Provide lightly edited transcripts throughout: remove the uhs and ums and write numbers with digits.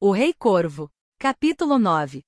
O Rei Corvo. Capítulo 9.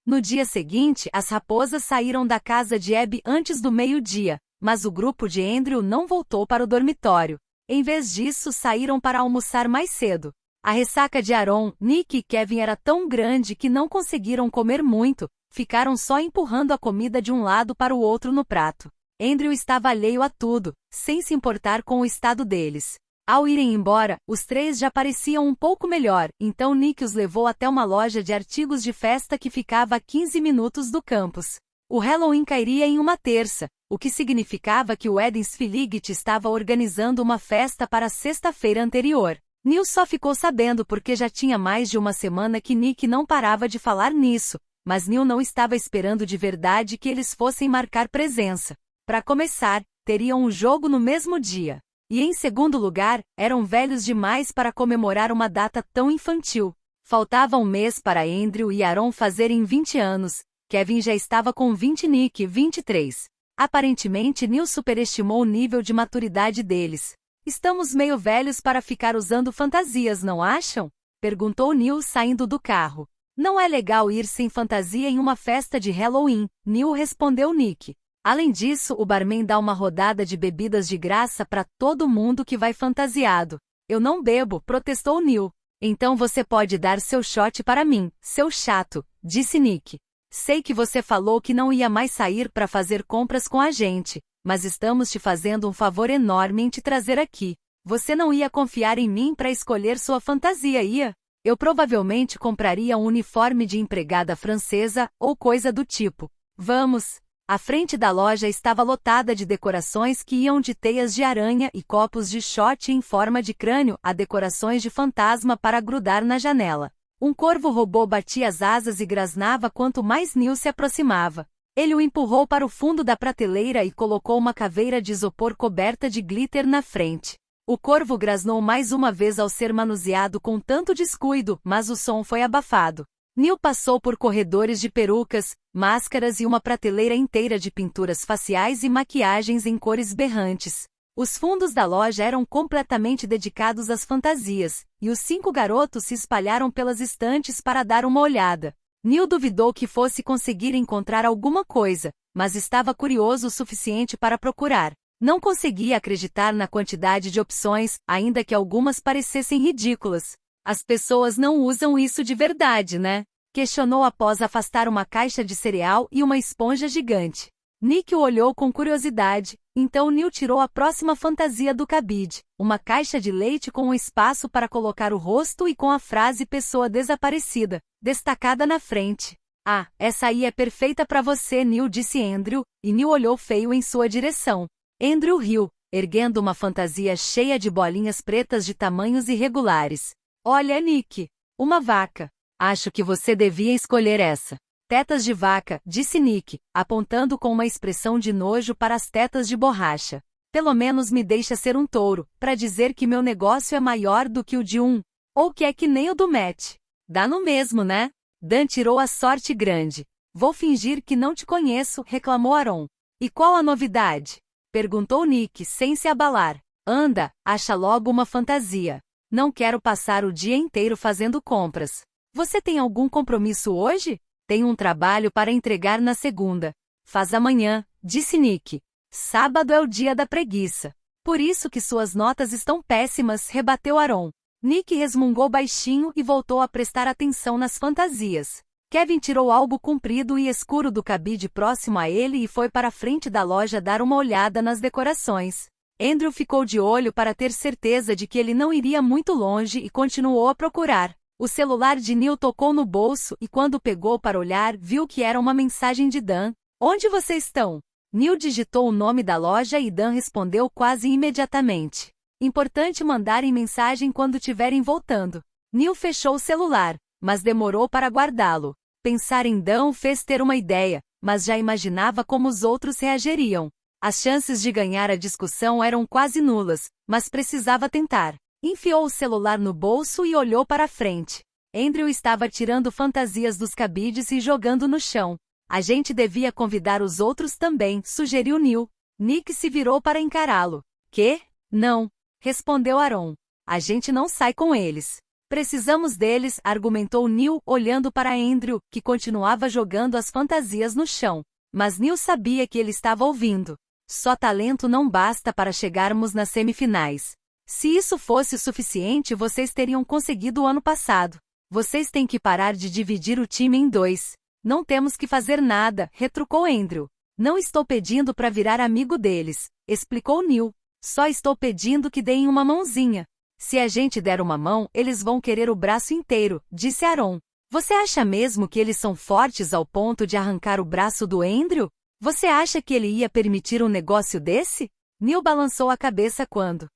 No dia seguinte, as raposas saíram da casa de Abby antes do meio-dia, mas o grupo de Andrew não voltou para o dormitório. Em vez disso, saíram para almoçar mais cedo. A ressaca de Aaron, Nick e Kevin era tão grande que não conseguiram comer muito, ficaram só empurrando a comida de um lado para o outro no prato. Andrew estava alheio a tudo, sem se importar com o estado deles. Ao irem embora, os três já pareciam um pouco melhor, então Nick os levou até uma loja de artigos de festa que ficava a 15 minutos do campus. O Halloween cairia em uma terça, o que significava que o Eddings Filigit estava organizando uma festa para a sexta-feira anterior. Neil só ficou sabendo porque já tinha mais de uma semana que Nick não parava de falar nisso, mas Neil não estava esperando de verdade que eles fossem marcar presença. Para começar, teriam um jogo no mesmo dia. E em segundo lugar, eram velhos demais para comemorar uma data tão infantil. Faltava um mês para Andrew e Aaron fazerem 20 anos. Kevin já estava com 20 e Nick 23. Aparentemente Neil superestimou o nível de maturidade deles. Estamos meio velhos para ficar usando fantasias, não acham? Perguntou Neil saindo do carro. Não é legal ir sem fantasia em uma festa de Halloween, Neil respondeu Nick. Além disso, o barman dá uma rodada de bebidas de graça para todo mundo que vai fantasiado. Eu não bebo, protestou Neil. Então você pode dar seu shot para mim, seu chato, disse Nick. Sei que você falou que não ia mais sair para fazer compras com a gente, mas estamos te fazendo um favor enorme em te trazer aqui. Você não ia confiar em mim para escolher sua fantasia, ia? Eu provavelmente compraria um uniforme de empregada francesa ou coisa do tipo. Vamos! A frente da loja estava lotada de decorações que iam de teias de aranha e copos de shot em forma de crânio a decorações de fantasma para grudar na janela. Um corvo robô batia as asas e grasnava quanto mais Neil se aproximava. Ele o empurrou para o fundo da prateleira e colocou uma caveira de isopor coberta de glitter na frente. O corvo grasnou mais uma vez ao ser manuseado com tanto descuido, mas o som foi abafado. Neil passou por corredores de perucas, máscaras e uma prateleira inteira de pinturas faciais e maquiagens em cores berrantes. Os fundos da loja eram completamente dedicados às fantasias, e os 5 garotos se espalharam pelas estantes para dar uma olhada. Neil duvidou que fosse conseguir encontrar alguma coisa, mas estava curioso o suficiente para procurar. Não conseguia acreditar na quantidade de opções, ainda que algumas parecessem ridículas. As pessoas não usam isso de verdade, né? Questionou após afastar uma caixa de cereal e uma esponja gigante. Nick o olhou com curiosidade, então Neil tirou a próxima fantasia do cabide, uma caixa de leite com um espaço para colocar o rosto e com a frase pessoa desaparecida, destacada na frente. Ah, essa aí é perfeita para você, Neil, disse Andrew, e Neil olhou feio em sua direção. Andrew riu, erguendo uma fantasia cheia de bolinhas pretas de tamanhos irregulares. Olha, Nick, uma vaca. Acho que você devia escolher essa. Tetas de vaca, disse Nick, apontando com uma expressão de nojo para as tetas de borracha. Pelo menos me deixa ser um touro, para dizer que meu negócio é maior do que o de um. Ou que é que nem o do Matt. Dá no mesmo, né? Dan tirou a sorte grande. Vou fingir que não te conheço, reclamou Aaron. E qual a novidade? Perguntou Nick, sem se abalar. Anda, acha logo uma fantasia. Não quero passar o dia inteiro fazendo compras. Você tem algum compromisso hoje? Tenho um trabalho para entregar na segunda. Faz amanhã, disse Nick. Sábado é o dia da preguiça. Por isso que suas notas estão péssimas, rebateu Aaron. Nick resmungou baixinho e voltou a prestar atenção nas fantasias. Kevin tirou algo comprido e escuro do cabide próximo a ele e foi para a frente da loja dar uma olhada nas decorações. Andrew ficou de olho para ter certeza de que ele não iria muito longe e continuou a procurar. O celular de Neil tocou no bolso e quando pegou para olhar, viu que era uma mensagem de Dan. Onde vocês estão? Neil digitou o nome da loja e Dan respondeu quase imediatamente. Importante mandarem mensagem quando estiverem voltando. Neil fechou o celular, mas demorou para guardá-lo. Pensar em Dan o fez ter uma ideia, mas já imaginava como os outros reagiriam. As chances de ganhar a discussão eram quase nulas, mas precisava tentar. Enfiou o celular no bolso e olhou para a frente. Andrew estava tirando fantasias dos cabides e jogando no chão. A gente devia convidar os outros também, sugeriu Neil. Nick se virou para encará-lo. Quê? Não, respondeu Aaron. A gente não sai com eles. Precisamos deles, argumentou Neil, olhando para Andrew, que continuava jogando as fantasias no chão. Mas Neil sabia que ele estava ouvindo. Só talento não basta para chegarmos nas semifinais. Se isso fosse o suficiente, vocês teriam conseguido o ano passado. Vocês têm que parar de dividir o time em dois. Não temos que fazer nada, retrucou Andrew. Não estou pedindo para virar amigo deles, explicou Neil. Só estou pedindo que deem uma mãozinha. Se a gente der uma mão, eles vão querer o braço inteiro, disse Aaron. Você acha mesmo que eles são fortes ao ponto de arrancar o braço do Andrew? Você acha que ele ia permitir um negócio desse? Neil balançou a cabeça quando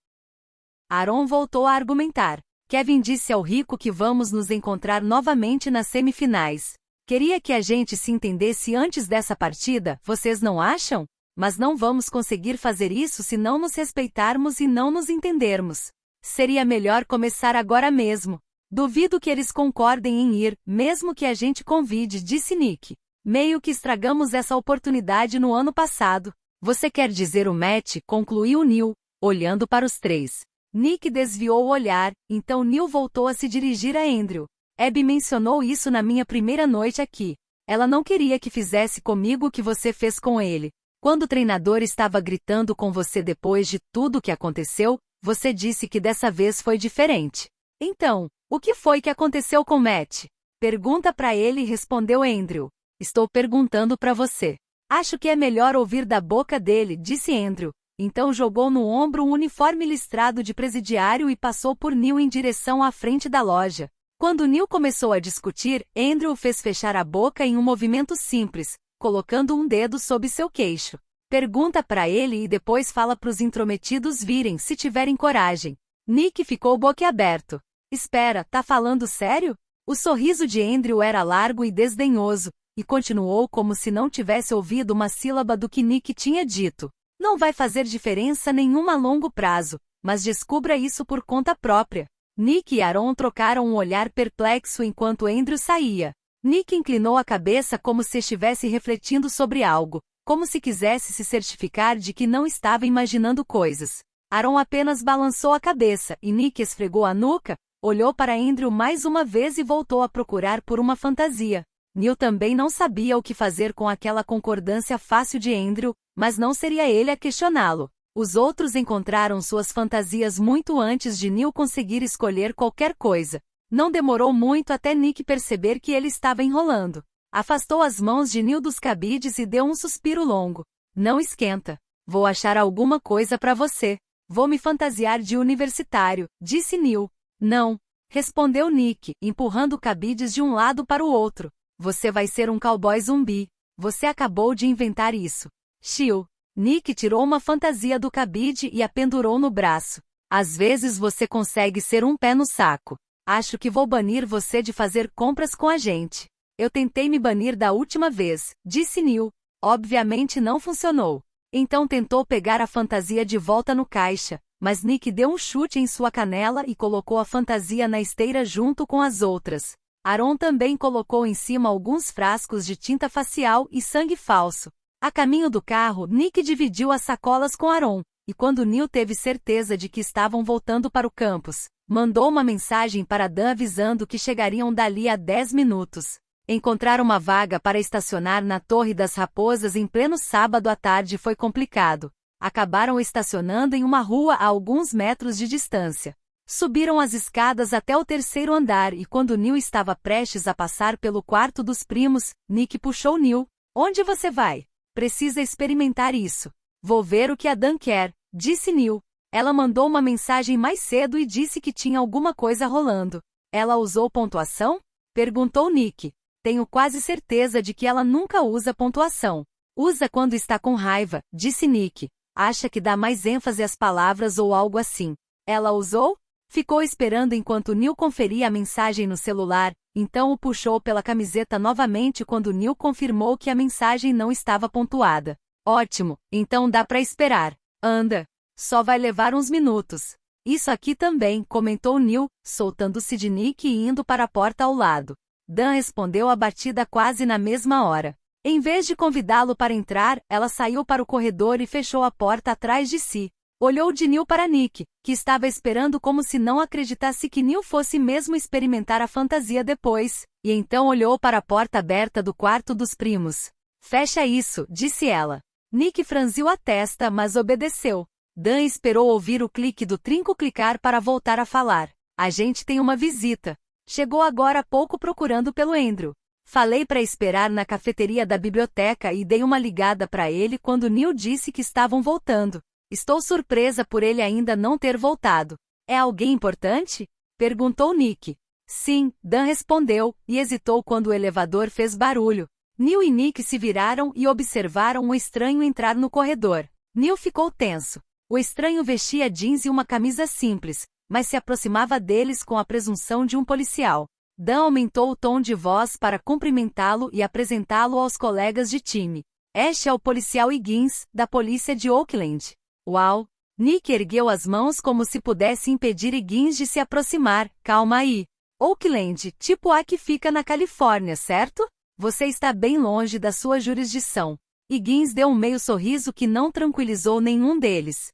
Aaron voltou a argumentar. Kevin disse ao rico que vamos nos encontrar novamente nas semifinais. Queria que a gente se entendesse antes dessa partida, vocês não acham? Mas não vamos conseguir fazer isso se não nos respeitarmos e não nos entendermos. Seria melhor começar agora mesmo. Duvido que eles concordem em ir, mesmo que a gente convide, disse Nick. Meio que estragamos essa oportunidade no ano passado. Você quer dizer o Matt? Concluiu Neil, olhando para os três. Nick desviou o olhar, então Neil voltou a se dirigir a Andrew. Abby mencionou isso na minha primeira noite aqui. Ela não queria que fizesse comigo o que você fez com ele. Quando o treinador estava gritando com você depois de tudo o que aconteceu, você disse que dessa vez foi diferente. Então, o que foi que aconteceu com Matt? Pergunta para ele, respondeu Andrew. Estou perguntando para você. Acho que é melhor ouvir da boca dele, disse Andrew. Então jogou no ombro um uniforme listrado de presidiário e passou por Neil em direção à frente da loja. Quando Neil começou a discutir, Andrew o fez fechar a boca em um movimento simples, colocando um dedo sob seu queixo. Pergunta para ele e depois fala para os intrometidos virem se tiverem coragem. Nick ficou boquiaberto. Espera, tá falando sério? O sorriso de Andrew era largo e desdenhoso, e continuou como se não tivesse ouvido uma sílaba do que Nick tinha dito. Não vai fazer diferença nenhuma a longo prazo, mas descubra isso por conta própria. Nick e Aaron trocaram um olhar perplexo enquanto Andrew saía. Nick inclinou a cabeça como se estivesse refletindo sobre algo, como se quisesse se certificar de que não estava imaginando coisas. Aaron apenas balançou a cabeça e Nick esfregou a nuca, olhou para Andrew mais uma vez e voltou a procurar por uma fantasia. Neil também não sabia o que fazer com aquela concordância fácil de Andrew, mas não seria ele a questioná-lo. Os outros encontraram suas fantasias muito antes de Neil conseguir escolher qualquer coisa. Não demorou muito até Nick perceber que ele estava enrolando. Afastou as mãos de Neil dos cabides e deu um suspiro longo. Não esquenta. Vou achar alguma coisa para você. Vou me fantasiar de universitário, disse Neil. Não, respondeu Nick, empurrando cabides de um lado para o outro. Você vai ser um cowboy zumbi. Você acabou de inventar isso. Chill. Nick tirou uma fantasia do cabide e a pendurou no braço. Às vezes você consegue ser um pé no saco. Acho que vou banir você de fazer compras com a gente. Eu tentei me banir da última vez, disse Neil. Obviamente não funcionou. Então tentou pegar a fantasia de volta no caixa, mas Nick deu um chute em sua canela e colocou a fantasia na esteira junto com as outras. Aaron também colocou em cima alguns frascos de tinta facial e sangue falso. A caminho do carro, Nick dividiu as sacolas com Aaron, e quando Neil teve certeza de que estavam voltando para o campus, mandou uma mensagem para Dan avisando que chegariam dali a 10 minutos. Encontrar uma vaga para estacionar na Torre das Raposas em pleno sábado à tarde foi complicado. Acabaram estacionando em uma rua a alguns metros de distância. Subiram as escadas até o terceiro andar e quando Neil estava prestes a passar pelo quarto dos primos, Nick puxou Neil. Onde você vai? Precisa experimentar isso. Vou ver o que a Dan quer, disse Neil. Ela mandou uma mensagem mais cedo e disse que tinha alguma coisa rolando. Ela usou pontuação? Perguntou Nick. Tenho quase certeza de que ela nunca usa pontuação. Usa quando está com raiva, disse Nick. Acha que dá mais ênfase às palavras ou algo assim. Ela usou? Ficou esperando enquanto Neil conferia a mensagem no celular, então o puxou pela camiseta novamente quando Neil confirmou que a mensagem não estava pontuada. Ótimo, então dá para esperar. Anda. Só vai levar uns minutos. Isso aqui também, comentou Neil, soltando-se de Nick e indo para a porta ao lado. Dan respondeu a batida quase na mesma hora. Em vez de convidá-lo para entrar, ela saiu para o corredor e fechou a porta atrás de si. Olhou de Neil para Nick, que estava esperando como se não acreditasse que Neil fosse mesmo experimentar a fantasia depois, e então olhou para a porta aberta do quarto dos primos. Fecha isso, disse ela. Nick franziu a testa, mas obedeceu. Dan esperou ouvir o clique do trinco clicar para voltar a falar. A gente tem uma visita. Chegou agora há pouco procurando pelo Andrew. Falei para esperar na cafeteria da biblioteca e dei uma ligada para ele quando Neil disse que estavam voltando. Estou surpresa por ele ainda não ter voltado. É alguém importante? Perguntou Nick. Sim, Dan respondeu, e hesitou quando o elevador fez barulho. Neil e Nick se viraram e observaram um estranho entrar no corredor. Neil ficou tenso. O estranho vestia jeans e uma camisa simples, mas se aproximava deles com a presunção de um policial. Dan aumentou o tom de voz para cumprimentá-lo e apresentá-lo aos colegas de time. Este é o policial Higgins, da polícia de Oakland. Uau! Nick ergueu as mãos como se pudesse impedir Higgins de se aproximar. Calma aí. Oakland, tipo a que fica na Califórnia, certo? Você está bem longe da sua jurisdição. Higgins deu um meio sorriso que não tranquilizou nenhum deles.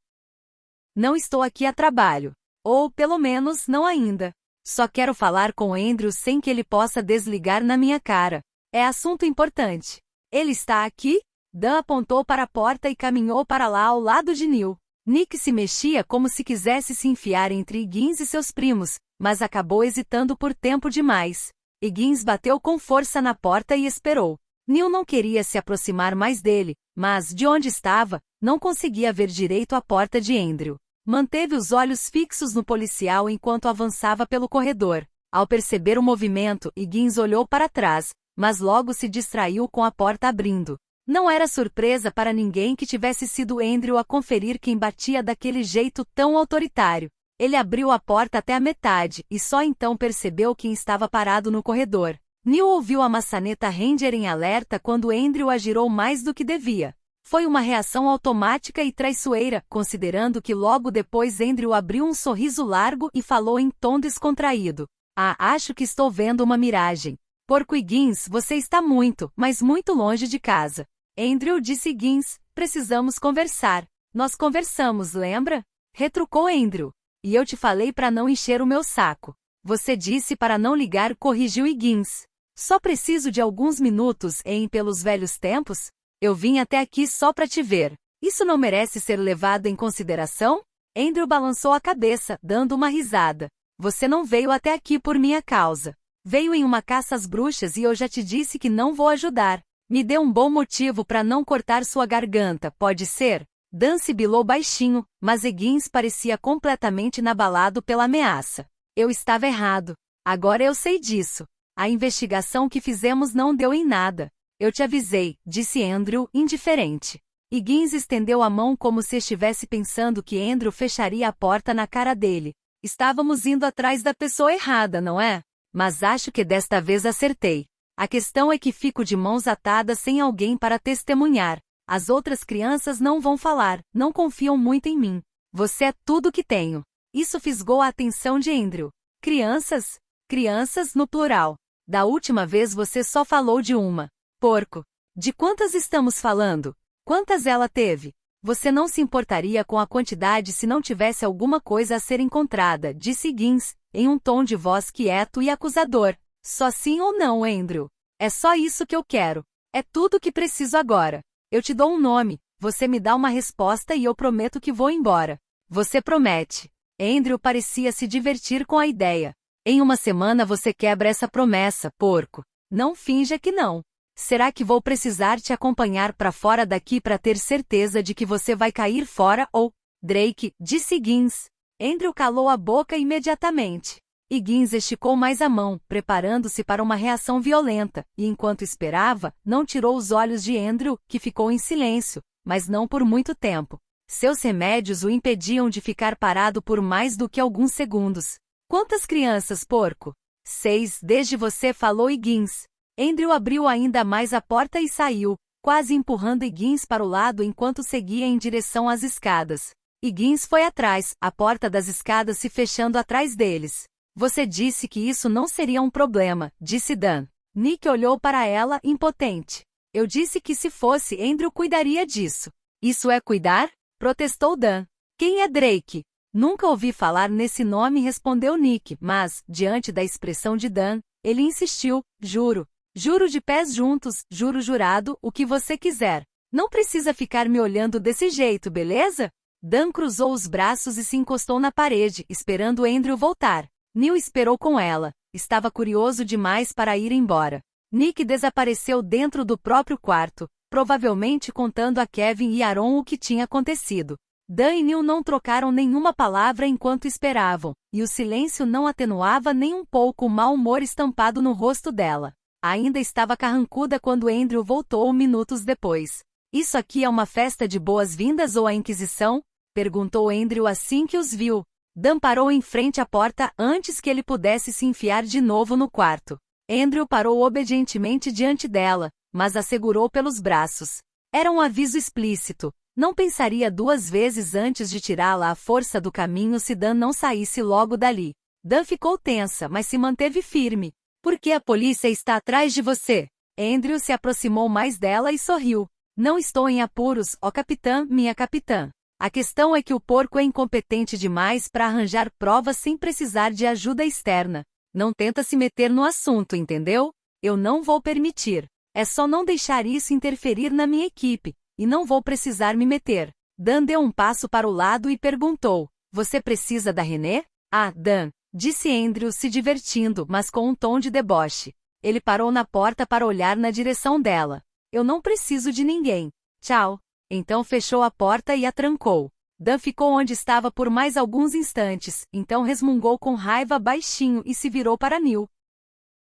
Não estou aqui a trabalho. Ou, pelo menos, não ainda. Só quero falar com Andrew sem que ele possa desligar na minha cara. É assunto importante. Ele está aqui? Dan apontou para a porta e caminhou para lá ao lado de Neil. Nick se mexia como se quisesse se enfiar entre Higgins e seus primos, mas acabou hesitando por tempo demais. Higgins bateu com força na porta e esperou. Neil não queria se aproximar mais dele, mas, de onde estava, não conseguia ver direito a porta de Andrew. Manteve os olhos fixos no policial enquanto avançava pelo corredor. Ao perceber o movimento, Higgins olhou para trás, mas logo se distraiu com a porta abrindo. Não era surpresa para ninguém que tivesse sido Andrew a conferir quem batia daquele jeito tão autoritário. Ele abriu a porta até a metade, e só então percebeu quem estava parado no corredor. Neil ouviu a maçaneta Ranger em alerta quando Andrew a girou mais do que devia. Foi uma reação automática e traiçoeira, considerando que logo depois Andrew abriu um sorriso largo e falou em tom descontraído. Ah, acho que estou vendo uma miragem. Porco Higgins, você está muito, mas muito longe de casa. Andrew disse Higgins, precisamos conversar. Nós conversamos, lembra? Retrucou Andrew. E eu te falei para não encher o meu saco. Você disse para não ligar, corrigiu Higgins. Só preciso de alguns minutos, pelos velhos tempos? Eu vim até aqui só para te ver. Isso não merece ser levado em consideração? Andrew balançou a cabeça, dando uma risada. Você não veio até aqui por minha causa. Veio em uma caça às bruxas e eu já te disse que não vou ajudar. Me dê um bom motivo para não cortar sua garganta, pode ser? Dan sibilou baixinho, mas Higgins parecia completamente inabalado pela ameaça. Eu estava errado. Agora eu sei disso. A investigação que fizemos não deu em nada. Eu te avisei, disse Andrew, indiferente. Higgins estendeu a mão como se estivesse pensando que Andrew fecharia a porta na cara dele. Estávamos indo atrás da pessoa errada, não é? Mas acho que desta vez acertei. A questão é que fico de mãos atadas sem alguém para testemunhar. As outras crianças não vão falar, não confiam muito em mim. Você é tudo que tenho. Isso fisgou a atenção de Andrew. Crianças? Crianças no plural. Da última vez você só falou de uma. Porco. De quantas estamos falando? Quantas ela teve? Você não se importaria com a quantidade se não tivesse alguma coisa a ser encontrada, disse Higgins, em um tom de voz quieto e acusador. Só sim ou não, Andrew? É só isso que eu quero. É tudo que preciso agora. Eu te dou um nome, você me dá uma resposta e eu prometo que vou embora. Você promete. Andrew parecia se divertir com a ideia. Em uma semana você quebra essa promessa, porco. Não finja que não. Será que vou precisar te acompanhar para fora daqui para ter certeza de que você vai cair fora ou... Drake, disse Higgins. Andrew calou a boca imediatamente. Higgins esticou mais a mão, preparando-se para uma reação violenta, e enquanto esperava, não tirou os olhos de Andrew, que ficou em silêncio, mas não por muito tempo. Seus remédios o impediam de ficar parado por mais do que alguns segundos. Quantas crianças, porco? 6, desde você falou, Higgins. Andrew abriu ainda mais a porta e saiu, quase empurrando Higgins para o lado enquanto seguia em direção às escadas. Higgins foi atrás, a porta das escadas se fechando atrás deles. Você disse que isso não seria um problema, disse Dan. Nick olhou para ela, impotente. Eu disse que se fosse, Andrew cuidaria disso. Isso é cuidar? Protestou Dan. Quem é Drake? Nunca ouvi falar nesse nome, respondeu Nick, mas, diante da expressão de Dan, ele insistiu, juro. Juro de pés juntos, juro jurado, o que você quiser. Não precisa ficar me olhando desse jeito, beleza? Dan cruzou os braços e se encostou na parede, esperando Andrew voltar. Neil esperou com ela. Estava curioso demais para ir embora. Nick desapareceu dentro do próprio quarto, provavelmente contando a Kevin e Aaron o que tinha acontecido. Dan e Neil não trocaram nenhuma palavra enquanto esperavam, e o silêncio não atenuava nem um pouco o mau humor estampado no rosto dela. Ainda estava carrancuda quando Andrew voltou minutos depois. Isso aqui é uma festa de boas-vindas ou a Inquisição? Perguntou Andrew assim que os viu. Dan parou em frente à porta antes que ele pudesse se enfiar de novo no quarto. Andrew parou obedientemente diante dela, mas a segurou pelos braços. Era um aviso explícito. Não pensaria duas vezes antes de tirá-la à força do caminho se Dan não saísse logo dali. Dan ficou tensa, mas se manteve firme. Por que a polícia está atrás de você? Andrew se aproximou mais dela e sorriu. Não estou em apuros, ó capitã, minha capitã. A questão é que o porco é incompetente demais para arranjar provas sem precisar de ajuda externa. Não tenta se meter no assunto, entendeu? Eu não vou permitir. É só não deixar isso interferir na minha equipe. E não vou precisar me meter. Dan deu um passo para o lado e perguntou, você precisa da Renée? Ah, Dan, disse Andrew se divertindo, mas com um tom de deboche. Ele parou na porta para olhar na direção dela. Eu não preciso de ninguém. Tchau. Então fechou a porta e a trancou. Dan ficou onde estava por mais alguns instantes, então resmungou com raiva baixinho e se virou para Neil.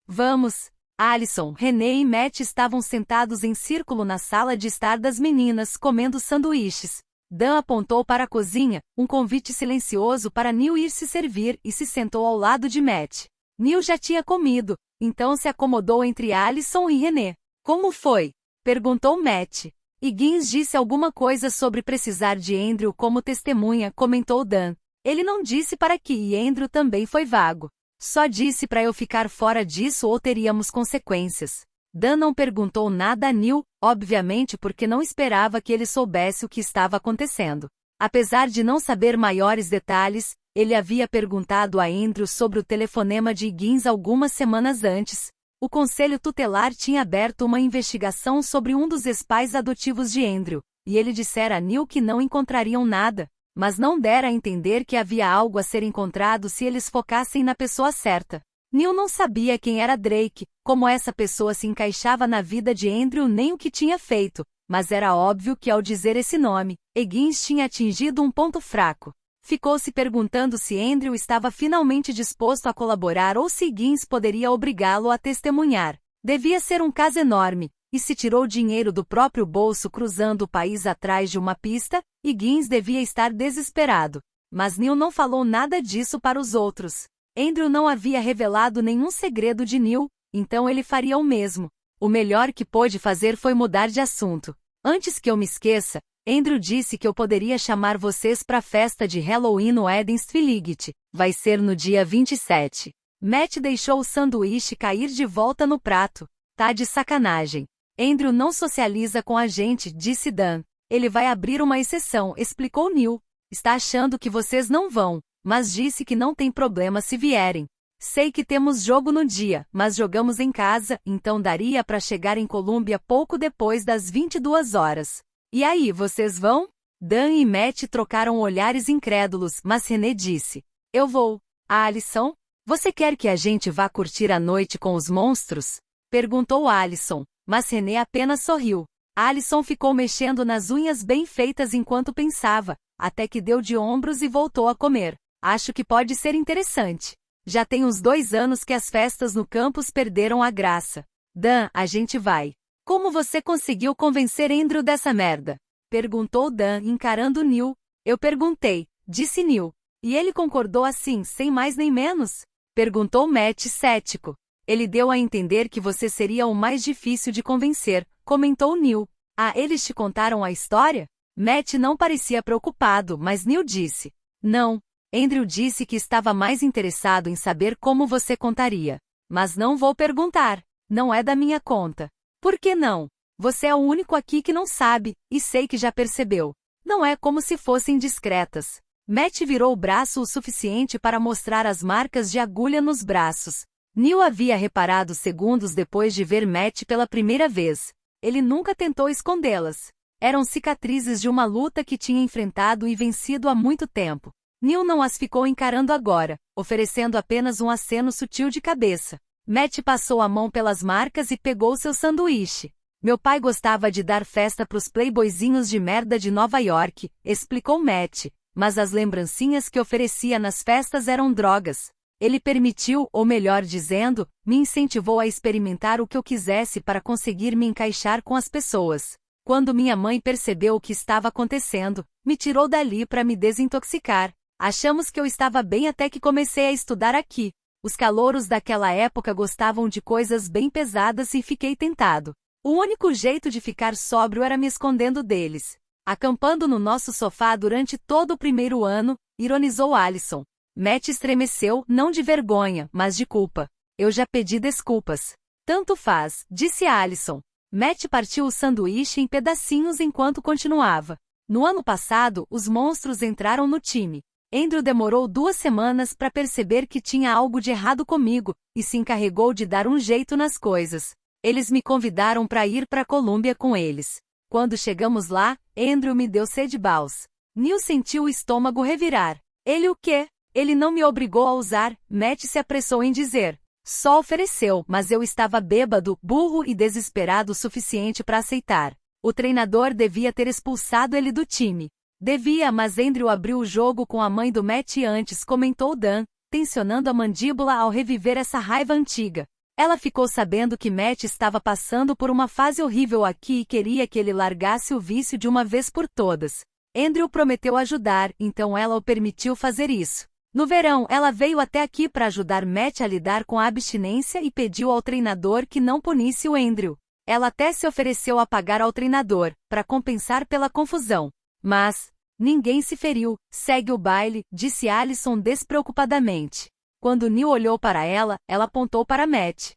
Vamos. Allison, Renée e Matt estavam sentados em círculo na sala de estar das meninas, comendo sanduíches. Dan apontou para a cozinha, um convite silencioso para Neil ir se servir, e se sentou ao lado de Matt. Neil já tinha comido, então se acomodou entre Allison e Renée. Como foi? Perguntou Matt. Higgins disse alguma coisa sobre precisar de Andrew como testemunha, comentou Dan. Ele não disse para que e Andrew também foi vago. Só disse para eu ficar fora disso ou teríamos consequências. Dan não perguntou nada a Neil, obviamente porque não esperava que ele soubesse o que estava acontecendo. Apesar de não saber maiores detalhes, ele havia perguntado a Andrew sobre o telefonema de Higgins algumas semanas antes. O conselho tutelar tinha aberto uma investigação sobre um dos ex-pais adotivos de Andrew, e ele dissera a Neil que não encontrariam nada, mas não dera a entender que havia algo a ser encontrado se eles focassem na pessoa certa. Neil não sabia quem era Drake, como essa pessoa se encaixava na vida de Andrew nem o que tinha feito, mas era óbvio que ao dizer esse nome, Higgins tinha atingido um ponto fraco. Ficou se perguntando se Andrew estava finalmente disposto a colaborar ou se Higgins poderia obrigá-lo a testemunhar. Devia ser um caso enorme, e se tirou dinheiro do próprio bolso cruzando o país atrás de uma pista, Higgins devia estar desesperado. Mas Neil não falou nada disso para os outros. Andrew não havia revelado nenhum segredo de Neil, então ele faria o mesmo. O melhor que pôde fazer foi mudar de assunto. Antes que eu me esqueça, Andrew disse que eu poderia chamar vocês para a festa de Halloween no Edensfield. Vai ser no dia 27. Matt deixou o sanduíche cair de volta no prato. Tá de sacanagem. Andrew não socializa com a gente, disse Dan. Ele vai abrir uma exceção, explicou Neil. Está achando que vocês não vão, mas disse que não tem problema se vierem. Sei que temos jogo no dia, mas jogamos em casa, então daria para chegar em Columbia pouco depois das 22 horas. E aí, vocês vão? Dan e Matt trocaram olhares incrédulos, mas Renée disse. Eu vou. Allison, você quer que a gente vá curtir a noite com os monstros? Perguntou Allison, mas Renée apenas sorriu. Allison ficou mexendo nas unhas bem feitas enquanto pensava, até que deu de ombros e voltou a comer. Acho que pode ser interessante. Já tem uns 2 anos que as festas no campus perderam a graça. Dan, a gente vai. Como você conseguiu convencer Andrew dessa merda? Perguntou Dan, encarando Neil. Eu perguntei, disse Neil. E ele concordou assim, sem mais nem menos? Perguntou Matt, cético. Ele deu a entender que você seria o mais difícil de convencer, comentou Neil. Ah, eles te contaram a história? Matt não parecia preocupado, mas Neil disse. Não. Andrew disse que estava mais interessado em saber como você contaria. Mas não vou perguntar. Não é da minha conta. Por que não? Você é o único aqui que não sabe, e sei que já percebeu. Não é como se fossem discretas. Matt virou o braço o suficiente para mostrar as marcas de agulha nos braços. Neil havia reparado segundos depois de ver Matt pela primeira vez. Ele nunca tentou escondê-las. Eram cicatrizes de uma luta que tinha enfrentado e vencido há muito tempo. Neil não as ficou encarando agora, oferecendo apenas um aceno sutil de cabeça. Matt passou a mão pelas marcas e pegou seu sanduíche. Meu pai gostava de dar festa pros playboyzinhos de merda de Nova York, explicou Matt, mas as lembrancinhas que oferecia nas festas eram drogas. Ele permitiu, ou melhor dizendo, me incentivou a experimentar o que eu quisesse para conseguir me encaixar com as pessoas. Quando minha mãe percebeu o que estava acontecendo, me tirou dali para me desintoxicar. Achamos que eu estava bem até que comecei a estudar aqui. Os calouros daquela época gostavam de coisas bem pesadas e fiquei tentado. O único jeito de ficar sóbrio era me escondendo deles. Acampando no nosso sofá durante todo o primeiro ano, ironizou Allison. Matt estremeceu, não de vergonha, mas de culpa. Eu já pedi desculpas. Tanto faz, disse Allison. Matt partiu o sanduíche em pedacinhos enquanto continuava. No ano passado, os monstros entraram no time. Andrew demorou 2 semanas para perceber que tinha algo de errado comigo, e se encarregou de dar um jeito nas coisas. Eles me convidaram para ir para Colômbia com eles. Quando chegamos lá, Andrew me deu sede-baus. Neil sentiu o estômago revirar. Ele o quê? Ele não me obrigou a usar, Matt se apressou em dizer. Só ofereceu, mas eu estava bêbado, burro e desesperado o suficiente para aceitar. O treinador devia ter expulsado ele do time. Devia, mas Andrew abriu o jogo com a mãe do Matt antes, comentou Dan, tensionando a mandíbula ao reviver essa raiva antiga. Ela ficou sabendo que Matt estava passando por uma fase horrível aqui e queria que ele largasse o vício de uma vez por todas. Andrew prometeu ajudar, então ela o permitiu fazer isso. No verão, ela veio até aqui para ajudar Matt a lidar com a abstinência e pediu ao treinador que não punisse o Andrew. Ela até se ofereceu a pagar ao treinador, para compensar pela confusão. Mas, ninguém se feriu, segue o baile, disse Allison despreocupadamente. Quando Neil olhou para ela, ela apontou para Matt.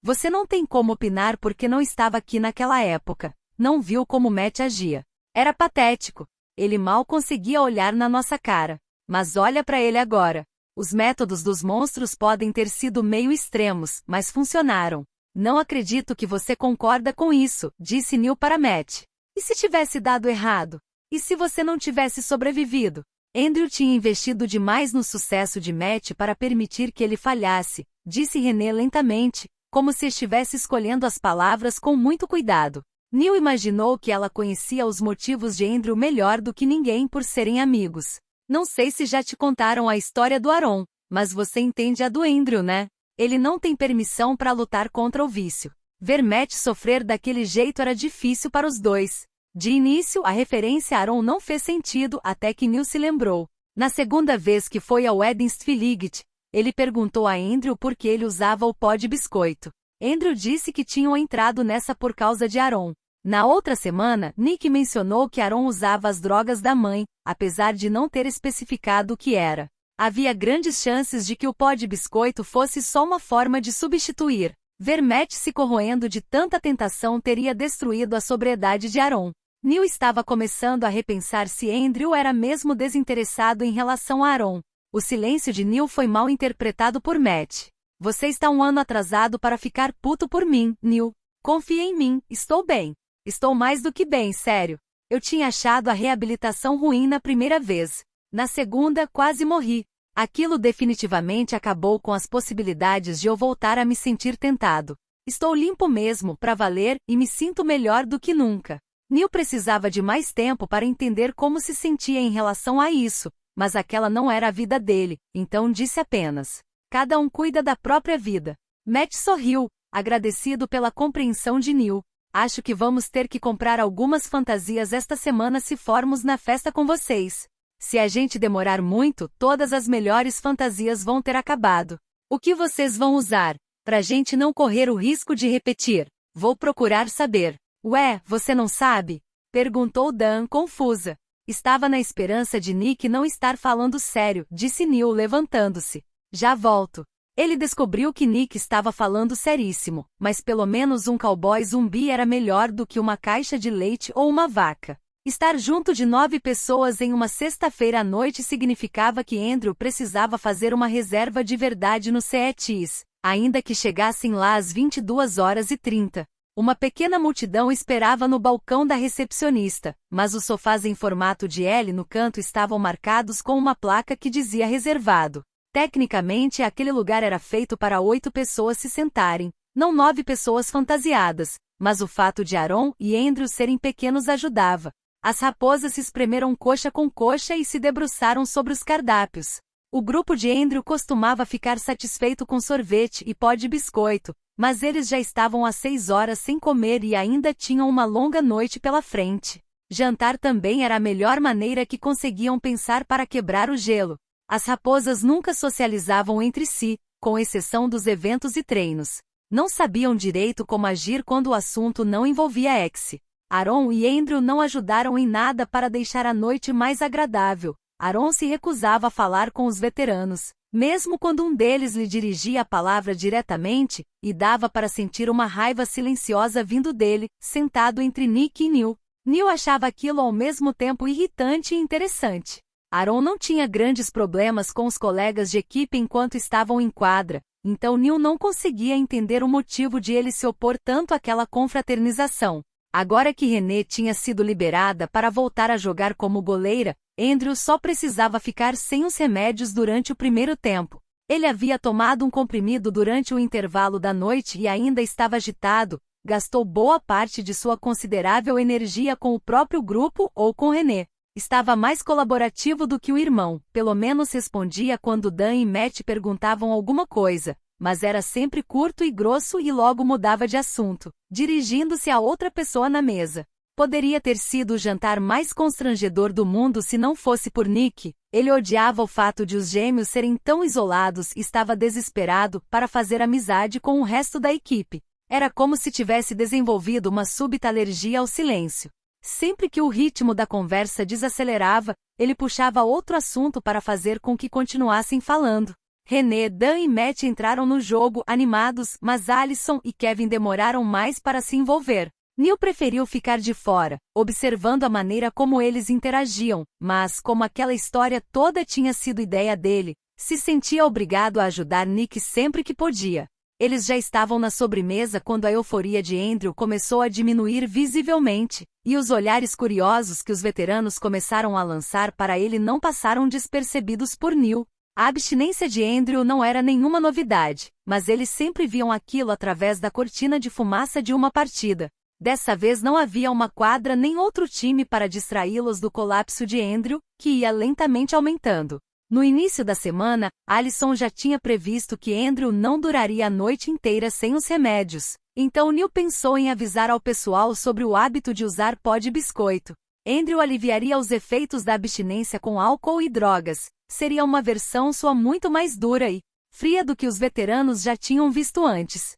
Você não tem como opinar porque não estava aqui naquela época. Não viu como Matt agia. Era patético. Ele mal conseguia olhar na nossa cara. Mas olha para ele agora. Os métodos dos monstros podem ter sido meio extremos, mas funcionaram. Não acredito que você concorda com isso, disse Neil para Matt. E se tivesse dado errado? E se você não tivesse sobrevivido? Andrew tinha investido demais no sucesso de Matt para permitir que ele falhasse, disse René lentamente, como se estivesse escolhendo as palavras com muito cuidado. Neil imaginou que ela conhecia os motivos de Andrew melhor do que ninguém por serem amigos. Não sei se já te contaram a história do Aaron, mas você entende a do Andrew, né? Ele não tem permissão para lutar contra o vício. Ver Matt sofrer daquele jeito era difícil para os dois. De início, a referência a Aaron não fez sentido até que Neil se lembrou. Na segunda vez que foi ao Edinstfield, ele perguntou a Andrew por que ele usava o pó de biscoito. Andrew disse que tinham entrado nessa por causa de Aaron. Na outra semana, Nick mencionou que Aaron usava as drogas da mãe, apesar de não ter especificado o que era. Havia grandes chances de que o pó de biscoito fosse só uma forma de substituir. Ver Matt se corroendo de tanta tentação teria destruído a sobriedade de Aaron. Neil estava começando a repensar se Andrew era mesmo desinteressado em relação a Aaron. O silêncio de Neil foi mal interpretado por Matt. Você está 1 ano atrasado para ficar puto por mim, Neil. Confia em mim, estou bem. Estou mais do que bem, sério. Eu tinha achado a reabilitação ruim na primeira vez. Na segunda, quase morri. Aquilo definitivamente acabou com as possibilidades de eu voltar a me sentir tentado. Estou limpo mesmo, pra valer, e me sinto melhor do que nunca. Neil precisava de mais tempo para entender como se sentia em relação a isso, mas aquela não era a vida dele, então disse apenas: cada um cuida da própria vida. Matt sorriu, agradecido pela compreensão de Neil. Acho que vamos ter que comprar algumas fantasias esta semana se formos na festa com vocês. Se a gente demorar muito, todas as melhores fantasias vão ter acabado. O que vocês vão usar? Pra gente não correr o risco de repetir. Vou procurar saber. Ué, você não sabe? Perguntou Dan, confusa. Estava na esperança de Nick não estar falando sério, disse Neil levantando-se. Já volto. Ele descobriu que Nick estava falando seríssimo, mas pelo menos um cowboy zumbi era melhor do que uma caixa de leite ou uma vaca. Estar junto de 9 pessoas em uma sexta-feira à noite significava que Andrew precisava fazer uma reserva de verdade no CETIS, ainda que chegassem lá às 22h30. Uma pequena multidão esperava no balcão da recepcionista, mas os sofás em formato de L no canto estavam marcados com uma placa que dizia reservado. Tecnicamente, aquele lugar era feito para 8 pessoas se sentarem, não 9 pessoas fantasiadas, mas o fato de Aaron e Andrew serem pequenos ajudava. As raposas se espremeram coxa com coxa e se debruçaram sobre os cardápios. O grupo de Andrew costumava ficar satisfeito com sorvete e pó de biscoito, mas eles já estavam há 6 horas sem comer e ainda tinham uma longa noite pela frente. Jantar também era a melhor maneira que conseguiam pensar para quebrar o gelo. As raposas nunca socializavam entre si, com exceção dos eventos e treinos. Não sabiam direito como agir quando o assunto não envolvia X. Aaron e Andrew não ajudaram em nada para deixar a noite mais agradável. Aaron se recusava a falar com os veteranos, mesmo quando um deles lhe dirigia a palavra diretamente, e dava para sentir uma raiva silenciosa vindo dele, sentado entre Nick e Neil. Neil achava aquilo ao mesmo tempo irritante e interessante. Aaron não tinha grandes problemas com os colegas de equipe enquanto estavam em quadra, então Neil não conseguia entender o motivo de ele se opor tanto àquela confraternização. Agora que Renée tinha sido liberada para voltar a jogar como goleira, Andrew só precisava ficar sem os remédios durante o primeiro tempo. Ele havia tomado um comprimido durante o intervalo da noite e ainda estava agitado, gastou boa parte de sua considerável energia com o próprio grupo ou com Renée. Estava mais colaborativo do que o irmão, pelo menos respondia quando Dan e Matt perguntavam alguma coisa, mas era sempre curto e grosso e logo mudava de assunto, dirigindo-se a outra pessoa na mesa. Poderia ter sido o jantar mais constrangedor do mundo se não fosse por Nick. Ele odiava o fato de os gêmeos serem tão isolados e estava desesperado para fazer amizade com o resto da equipe. Era como se tivesse desenvolvido uma súbita alergia ao silêncio. Sempre que o ritmo da conversa desacelerava, ele puxava outro assunto para fazer com que continuassem falando. Renée, Dan e Matt entraram no jogo animados, mas Allison e Kevin demoraram mais para se envolver. Neil preferiu ficar de fora, observando a maneira como eles interagiam, mas como aquela história toda tinha sido ideia dele, se sentia obrigado a ajudar Nick sempre que podia. Eles já estavam na sobremesa quando a euforia de Andrew começou a diminuir visivelmente, e os olhares curiosos que os veteranos começaram a lançar para ele não passaram despercebidos por Neil. A abstinência de Andrew não era nenhuma novidade, mas eles sempre viam aquilo através da cortina de fumaça de uma partida. Dessa vez não havia uma quadra nem outro time para distraí-los do colapso de Andrew, que ia lentamente aumentando. No início da semana, Allison já tinha previsto que Andrew não duraria a noite inteira sem os remédios, então Neil pensou em avisar ao pessoal sobre o hábito de usar pó de biscoito. Andrew aliviaria os efeitos da abstinência com álcool e drogas. Seria uma versão sua muito mais dura e fria do que os veteranos já tinham visto antes.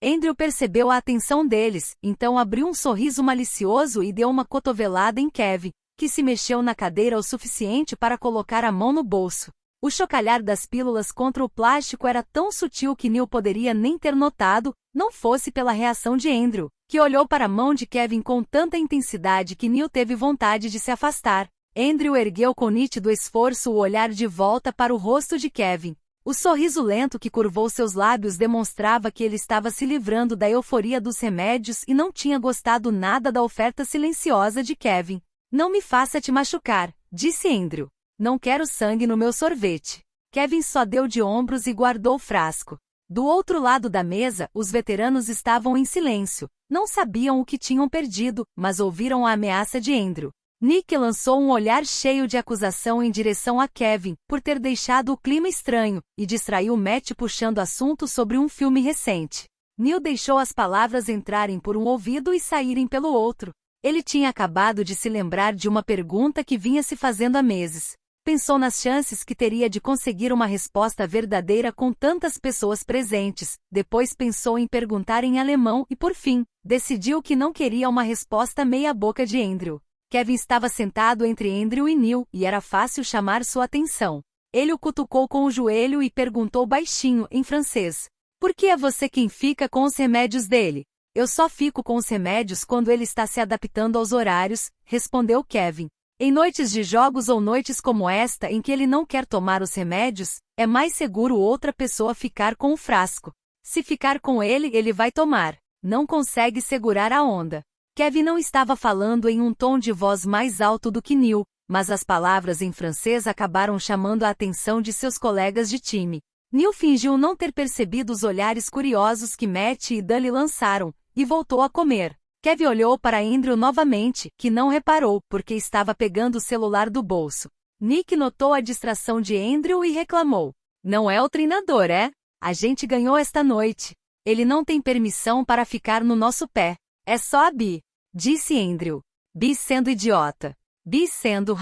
Andrew percebeu a atenção deles, então abriu um sorriso malicioso e deu uma cotovelada em Kevin, que se mexeu na cadeira o suficiente para colocar a mão no bolso. O chocalhar das pílulas contra o plástico era tão sutil que Neil poderia nem ter notado, não fosse pela reação de Andrew, que olhou para a mão de Kevin com tanta intensidade que Neil teve vontade de se afastar. Andrew ergueu com nítido esforço o olhar de volta para o rosto de Kevin. O sorriso lento que curvou seus lábios demonstrava que ele estava se livrando da euforia dos remédios e não tinha gostado nada da oferta silenciosa de Kevin. Não me faça te machucar, disse Andrew. Não quero sangue no meu sorvete. Kevin só deu de ombros e guardou o frasco. Do outro lado da mesa, os veteranos estavam em silêncio. Não sabiam o que tinham perdido, mas ouviram a ameaça de Andrew. Nick lançou um olhar cheio de acusação em direção a Kevin, por ter deixado o clima estranho, e distraiu Matt puxando assunto sobre um filme recente. Neil deixou as palavras entrarem por um ouvido e saírem pelo outro. Ele tinha acabado de se lembrar de uma pergunta que vinha se fazendo há meses. Pensou nas chances que teria de conseguir uma resposta verdadeira com tantas pessoas presentes, depois pensou em perguntar em alemão e, por fim, decidiu que não queria uma resposta meia-boca de Andrew. Kevin estava sentado entre Andrew e Neil, e era fácil chamar sua atenção. Ele o cutucou com o joelho e perguntou baixinho, em francês. Por que é você quem fica com os remédios dele? Eu só fico com os remédios quando ele está se adaptando aos horários, respondeu Kevin. Em noites de jogos ou noites como esta em que ele não quer tomar os remédios, é mais seguro outra pessoa ficar com o frasco. Se ficar com ele, ele vai tomar. Não consegue segurar a onda. Kevin não estava falando em um tom de voz mais alto do que Neil, mas as palavras em francês acabaram chamando a atenção de seus colegas de time. Neil fingiu não ter percebido os olhares curiosos que Matt e Dan lhe lançaram, e voltou a comer. Kevin olhou para Andrew novamente, que não reparou, porque estava pegando o celular do bolso. Nick notou a distração de Andrew e reclamou. Não é o treinador, é? A gente ganhou esta noite. Ele não tem permissão para ficar no nosso pé. É só a Bi, disse Andrew. Bi sendo idiota. Bi sendo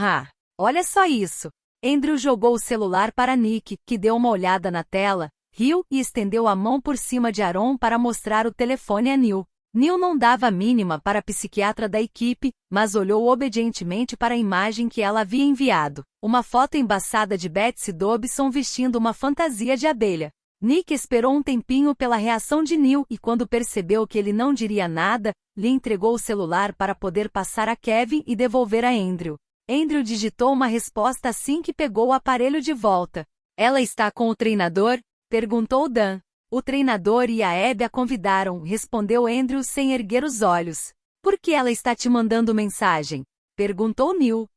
Olha só isso. Andrew jogou o celular para Nick, que deu uma olhada na tela, riu e estendeu a mão por cima de Aaron para mostrar o telefone a Neil. Neil não dava a mínima para a psiquiatra da equipe, mas olhou obedientemente para a imagem que ela havia enviado. Uma foto embaçada de Betsy Dobson vestindo uma fantasia de abelha. Nick esperou um tempinho pela reação de Neil e quando percebeu que ele não diria nada, lhe entregou o celular para poder passar a Kevin e devolver a Andrew. Andrew digitou uma resposta assim que pegou o aparelho de volta. Ela está com o treinador? Perguntou Dan. O treinador e a Abby a convidaram, respondeu Andrew sem erguer os olhos. Por que ela está te mandando mensagem? Perguntou Neil.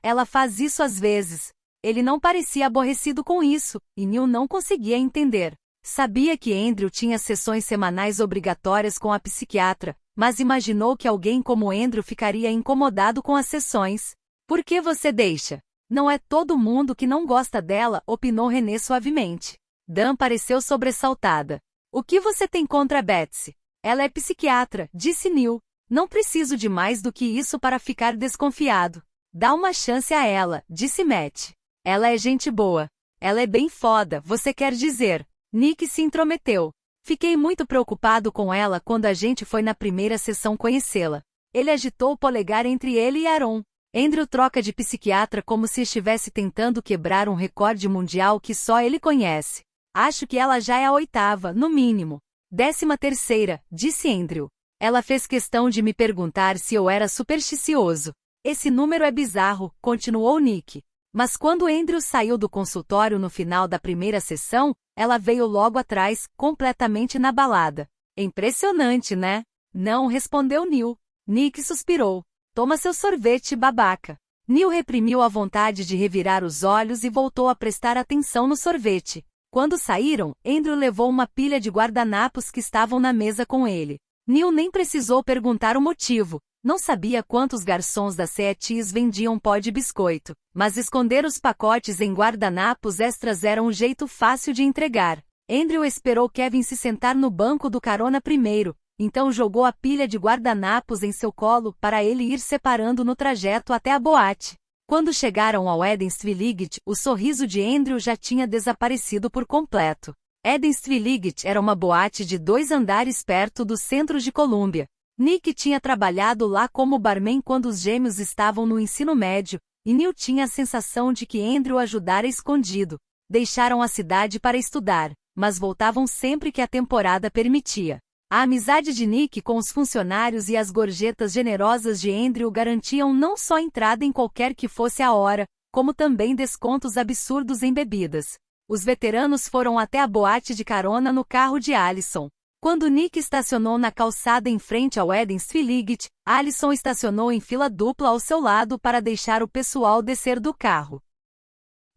Ela faz isso às vezes. Ele não parecia aborrecido com isso, e Neil não conseguia entender. Sabia que Andrew tinha sessões semanais obrigatórias com a psiquiatra, mas imaginou que alguém como Andrew ficaria incomodado com as sessões. Por que você deixa? Não é todo mundo que não gosta dela, opinou René suavemente. Dan pareceu sobressaltada. O que você tem contra Betsy? Ela é psiquiatra, disse Neil. Não preciso de mais do que isso para ficar desconfiado. Dá uma chance a ela, disse Matt. Ela é gente boa. Ela é bem foda, você quer dizer. Nick se intrometeu. Fiquei muito preocupado com ela quando a gente foi na primeira sessão conhecê-la. Ele agitou o polegar entre ele e Aaron. Andrew troca de psiquiatra como se estivesse tentando quebrar um recorde mundial que só ele conhece. Acho que ela já é a 8ª, no mínimo. 13ª, disse Andrew. Ela fez questão de me perguntar se eu era supersticioso. Esse número é bizarro, continuou Nick. Mas quando Andrew saiu do consultório no final da primeira sessão, ela veio logo atrás, completamente inabalada. Impressionante, né? Não, respondeu Neil. Nick suspirou. Toma seu sorvete, babaca. Neil reprimiu a vontade de revirar os olhos e voltou a prestar atenção no sorvete. Quando saíram, Andrew levou uma pilha de guardanapos que estavam na mesa com ele. Neil nem precisou perguntar o motivo. Não sabia quantos garçons da CETIS vendiam pó de biscoito, mas esconder os pacotes em guardanapos extras era um jeito fácil de entregar. Andrew esperou Kevin se sentar no banco do carona primeiro, então jogou a pilha de guardanapos em seu colo para ele ir separando no trajeto até a boate. Quando chegaram ao Eden's Village, o sorriso de Andrew já tinha desaparecido por completo. Eden's Village era uma boate de 2 andares perto do centro de Colômbia. Nick tinha trabalhado lá como barman quando os gêmeos estavam no ensino médio, e Neil tinha a sensação de que Andrew ajudara escondido. Deixaram a cidade para estudar, mas voltavam sempre que a temporada permitia. A amizade de Nick com os funcionários e as gorjetas generosas de Andrew garantiam não só entrada em qualquer que fosse a hora, como também descontos absurdos em bebidas. Os veteranos foram até a boate de carona no carro de Allison. Quando Nick estacionou na calçada em frente ao Eden's Village, Allison estacionou em fila dupla ao seu lado para deixar o pessoal descer do carro.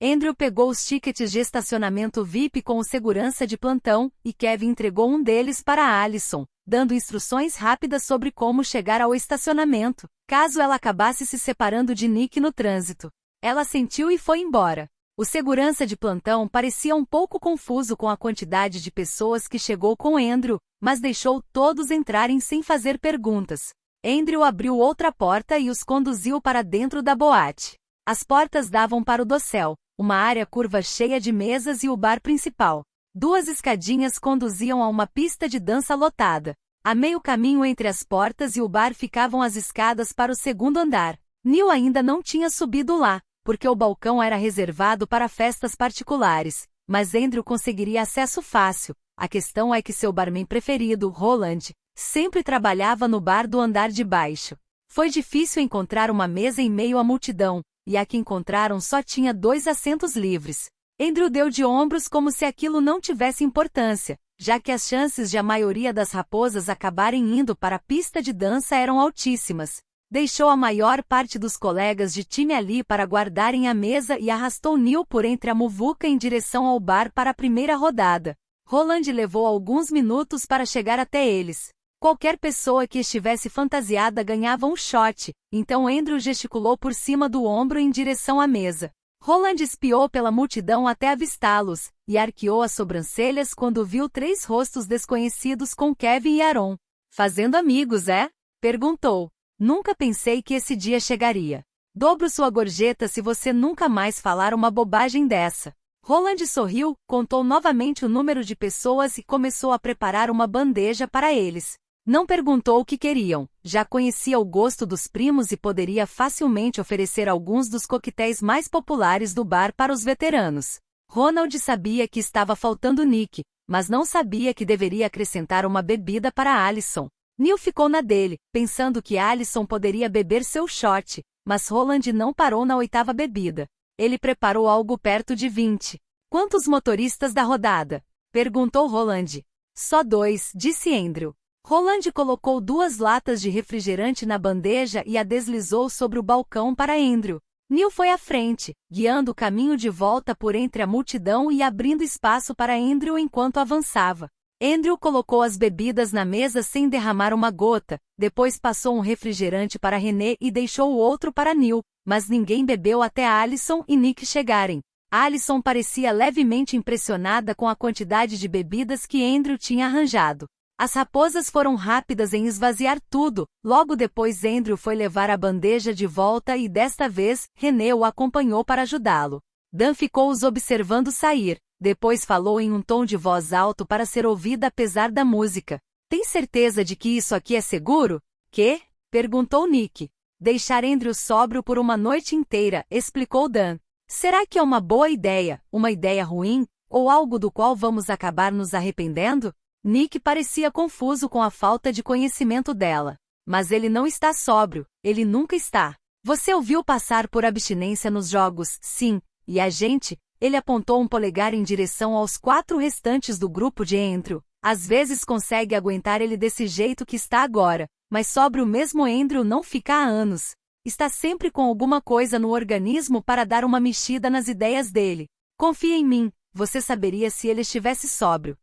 Andrew pegou os tickets de estacionamento VIP com o segurança de plantão, e Kevin entregou um deles para Allison, dando instruções rápidas sobre como chegar ao estacionamento, caso ela acabasse se separando de Nick no trânsito. Ela sentiu e foi embora. O segurança de plantão parecia um pouco confuso com a quantidade de pessoas que chegou com Andrew, mas deixou todos entrarem sem fazer perguntas. Andrew abriu outra porta e os conduziu para dentro da boate. As portas davam para o dossel, uma área curva cheia de mesas e o bar principal. 2 escadinhas conduziam a uma pista de dança lotada. A meio caminho entre as portas e o bar ficavam as escadas para o segundo andar. Neil ainda não tinha subido lá, porque o balcão era reservado para festas particulares, mas Andrew conseguiria acesso fácil. A questão é que seu barman preferido, Roland, Sempre trabalhava no bar do andar de baixo. Foi difícil encontrar uma mesa em meio à multidão, e a que encontraram só tinha 2 assentos livres. Andrew deu de ombros como se aquilo não tivesse importância, já que as chances de a maioria das raposas acabarem indo para a pista de dança eram altíssimas. Deixou a maior parte dos colegas de time ali para guardarem a mesa e arrastou Neil por entre a muvuca em direção ao bar para a primeira rodada. Roland levou alguns minutos para chegar até eles. Qualquer pessoa que estivesse fantasiada ganhava um shot, então Andrew gesticulou por cima do ombro em direção à mesa. Roland espiou pela multidão até avistá-los, e arqueou as sobrancelhas quando viu 3 rostos desconhecidos com Kevin e Aaron. Fazendo amigos, é? Perguntou. Nunca pensei que esse dia chegaria. Dobro sua gorjeta se você nunca mais falar uma bobagem dessa. Roland sorriu, contou novamente o número de pessoas e começou a preparar uma bandeja para eles. Não perguntou o que queriam, já conhecia o gosto dos primos e poderia facilmente oferecer alguns dos coquetéis mais populares do bar para os veteranos. Ronald sabia que estava faltando Nick, mas não sabia que deveria acrescentar uma bebida para Allison. Neil ficou na dele, pensando que Allison poderia beber seu shot, mas Roland não parou na 8ª bebida. Ele preparou algo perto de 20. Quantos motoristas da rodada? Perguntou Roland. Só 2, disse Andrew. Roland colocou 2 latas de refrigerante na bandeja e a deslizou sobre o balcão para Andrew. Neil foi à frente, guiando o caminho de volta por entre a multidão e abrindo espaço para Andrew enquanto avançava. Andrew colocou as bebidas na mesa sem derramar uma gota, depois passou um refrigerante para René e deixou o outro para Neil, mas ninguém bebeu até Allison e Nick chegarem. Allison parecia levemente impressionada com a quantidade de bebidas que Andrew tinha arranjado. As raposas foram rápidas em esvaziar tudo, logo depois Andrew foi levar a bandeja de volta e desta vez, René o acompanhou para ajudá-lo. Dan ficou os observando sair, depois falou em um tom de voz alto para ser ouvida apesar da música. Tem certeza de que isso aqui é seguro? Quê? Perguntou Nick. Deixar Andrew sóbrio por uma noite inteira, explicou Dan. Será que é uma boa ideia, uma ideia ruim, ou algo do qual vamos acabar nos arrependendo? Nick parecia confuso com a falta de conhecimento dela. Mas ele não está sóbrio, ele nunca está. Você ouviu passar por abstinência nos jogos, sim, e a gente? Ele apontou um polegar em direção aos 4 restantes do grupo de Andrew. Às vezes consegue aguentar ele desse jeito que está agora, mas sóbrio mesmo Andrew não fica há anos. Está sempre com alguma coisa no organismo para dar uma mexida nas ideias dele. Confia em mim, você saberia se ele estivesse sóbrio.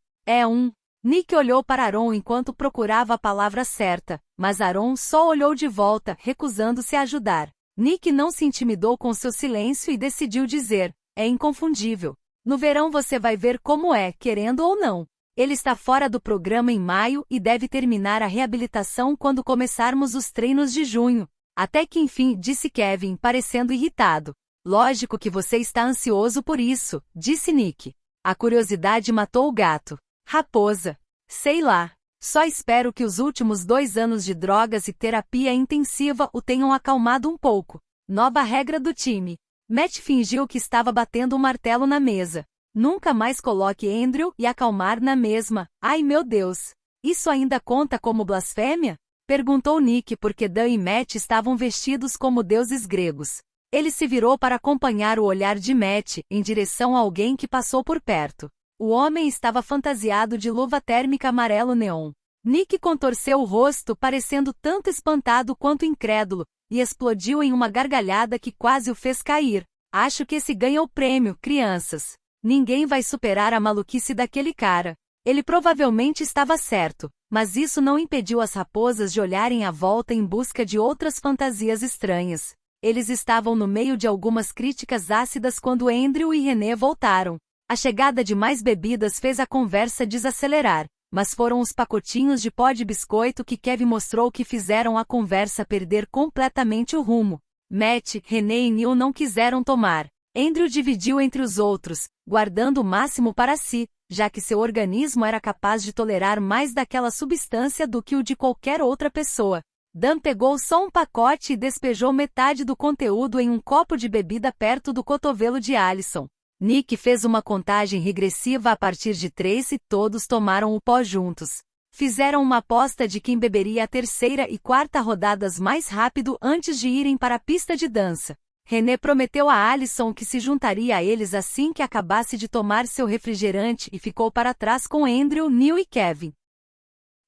Nick olhou para Aaron enquanto procurava a palavra certa, mas Aaron só olhou de volta, recusando-se a ajudar. Nick não se intimidou com seu silêncio e decidiu dizer, é inconfundível. No verão você vai ver como é, querendo ou não. Ele está fora do programa em maio e deve terminar a reabilitação quando começarmos os treinos de junho. Até que enfim, disse Kevin, parecendo irritado. Lógico que você está ansioso por isso, disse Nick. A curiosidade matou o gato. Raposa. Sei lá. Só espero que os últimos 2 anos de drogas e terapia intensiva o tenham acalmado um pouco. Nova regra do time. Matt fingiu que estava batendo um martelo na mesa. Nunca mais coloque Andrew e acalmar na mesma. Ai meu Deus. Isso ainda conta como blasfêmia? Perguntou Nick porque Dan e Matt estavam vestidos como deuses gregos. Ele se virou para acompanhar o olhar de Matt, em direção a alguém que passou por perto. O homem estava fantasiado de luva térmica amarelo neon. Nick contorceu o rosto, parecendo tanto espantado quanto incrédulo, e explodiu em uma gargalhada que quase o fez cair. Acho que esse ganha o prêmio, crianças. Ninguém vai superar a maluquice daquele cara. Ele provavelmente estava certo, mas isso não impediu as raposas de olharem à volta em busca de outras fantasias estranhas. Eles estavam no meio de algumas críticas ácidas quando Andrew e René voltaram. A chegada de mais bebidas fez a conversa desacelerar, mas foram os pacotinhos de pó de biscoito que Kevin mostrou que fizeram a conversa perder completamente o rumo. Matt, René e Neil não quiseram tomar. Andrew dividiu entre os outros, guardando o máximo para si, já que seu organismo era capaz de tolerar mais daquela substância do que o de qualquer outra pessoa. Dan pegou só um pacote e despejou metade do conteúdo em um copo de bebida perto do cotovelo de Allison. Nick fez uma contagem regressiva a partir de 3 e todos tomaram o pó juntos. Fizeram uma aposta de quem beberia a terceira e quarta rodadas mais rápido antes de irem para a pista de dança. René prometeu a Alison que se juntaria a eles assim que acabasse de tomar seu refrigerante e ficou para trás com Andrew, Neil e Kevin.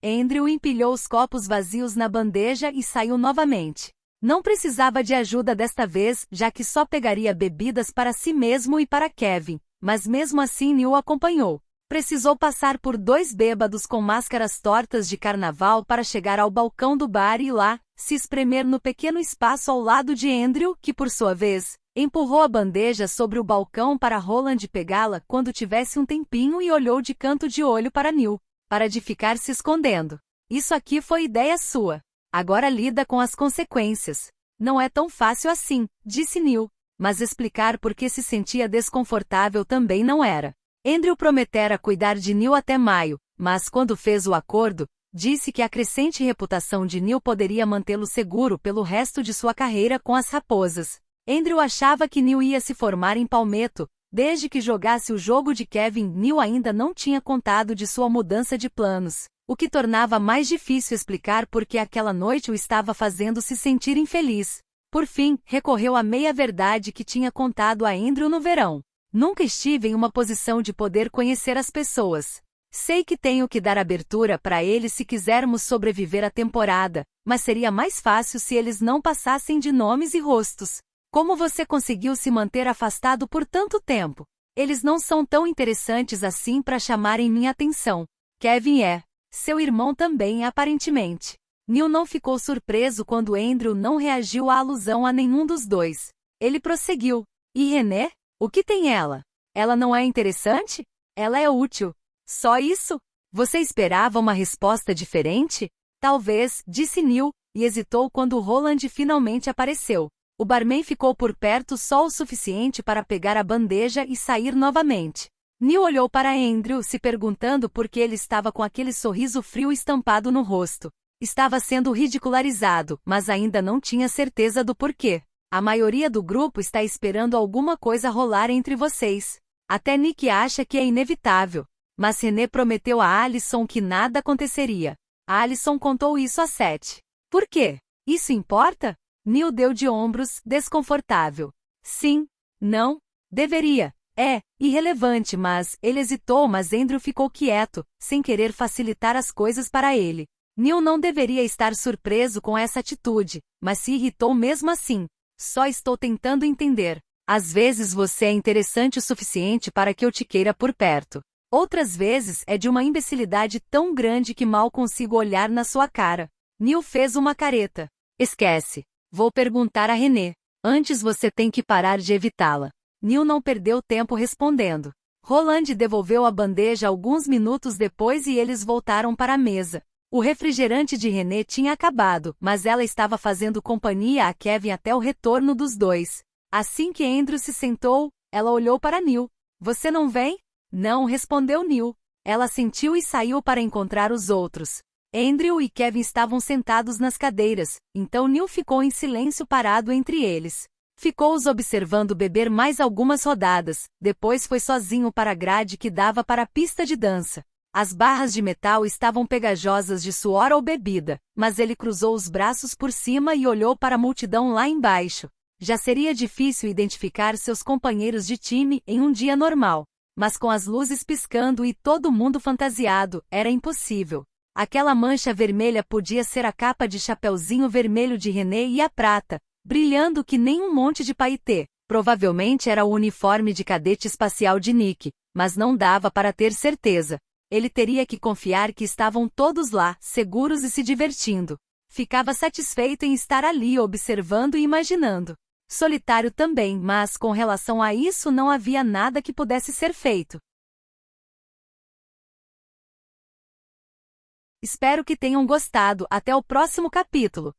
Andrew empilhou os copos vazios na bandeja e saiu novamente. Não precisava de ajuda desta vez, já que só pegaria bebidas para si mesmo e para Kevin, mas mesmo assim Neil acompanhou. Precisou passar por 2 bêbados com máscaras tortas de carnaval para chegar ao balcão do bar e lá, se espremer no pequeno espaço ao lado de Andrew, que por sua vez, empurrou a bandeja sobre o balcão para Roland pegá-la quando tivesse um tempinho e olhou de canto de olho para Neil, para de ficar se escondendo. Isso aqui foi ideia sua. Agora lida com as consequências. Não é tão fácil assim, disse Neil, mas explicar por que se sentia desconfortável também não era. Andrew prometera cuidar de Neil até maio, mas quando fez o acordo, disse que a crescente reputação de Neil poderia mantê-lo seguro pelo resto de sua carreira com as raposas. Andrew achava que Neil ia se formar em Palmetto, desde que jogasse o jogo de Kevin. Neil ainda não tinha contado de sua mudança de planos, o que tornava mais difícil explicar por que aquela noite o estava fazendo se sentir infeliz. Por fim, recorreu à meia-verdade que tinha contado a Andrew no verão. Nunca estive em uma posição de poder conhecer as pessoas. Sei que tenho que dar abertura para eles se quisermos sobreviver à temporada, mas seria mais fácil se eles não passassem de nomes e rostos. Como você conseguiu se manter afastado por tanto tempo? Eles não são tão interessantes assim para chamarem minha atenção. Kevin é. Seu irmão também, aparentemente. Neil não ficou surpreso quando Andrew não reagiu à alusão a nenhum dos dois. Ele prosseguiu. E René? O que tem ela? Ela não é interessante? Ela é útil. Só isso? Você esperava uma resposta diferente? Talvez, disse Neil, e hesitou quando Roland finalmente apareceu. O barman ficou por perto só o suficiente para pegar a bandeja e sair novamente. Neil olhou para Andrew, se perguntando por que ele estava com aquele sorriso frio estampado no rosto. Estava sendo ridicularizado, mas ainda não tinha certeza do porquê. A maioria do grupo está esperando alguma coisa rolar entre vocês. Até Nick acha que é inevitável. Mas René prometeu a Alison que nada aconteceria. A Alison contou isso a Seth. Por quê? Isso importa? Neil deu de ombros, desconfortável. Sim. Não. Deveria. É irrelevante, mas ele hesitou, mas Andrew ficou quieto, sem querer facilitar as coisas para ele. Neil não deveria estar surpreso com essa atitude, mas se irritou mesmo assim. Só estou tentando entender. Às vezes você é interessante o suficiente para que eu te queira por perto. Outras vezes é de uma imbecilidade tão grande que mal consigo olhar na sua cara. Neil fez uma careta. Esquece. Vou perguntar a René. Antes você tem que parar de evitá-la. Neil não perdeu tempo respondendo. Roland devolveu a bandeja alguns minutos depois e eles voltaram para a mesa. O refrigerante de René tinha acabado, mas ela estava fazendo companhia a Kevin até o retorno dos dois. Assim que Andrew se sentou, ela olhou para Neil. Você não vem? Não, respondeu Neil. Ela sentiu e saiu para encontrar os outros. Andrew e Kevin estavam sentados nas cadeiras, então Neil ficou em silêncio parado entre eles. Ficou os observando beber mais algumas rodadas, depois foi sozinho para a grade que dava para a pista de dança. As barras de metal estavam pegajosas de suor ou bebida, mas ele cruzou os braços por cima e olhou para a multidão lá embaixo. Já seria difícil identificar seus companheiros de time em um dia normal, mas com as luzes piscando e todo mundo fantasiado, era impossível. Aquela mancha vermelha podia ser a capa de chapeuzinho vermelho de René e a prata, brilhando que nem um monte de paetê. Provavelmente era o uniforme de cadete espacial de Nick, mas não dava para ter certeza. Ele teria que confiar que estavam todos lá, seguros e se divertindo. Ficava satisfeito em estar ali observando e imaginando. Solitário também, mas com relação a isso não havia nada que pudesse ser feito. Espero que tenham gostado. Até o próximo capítulo.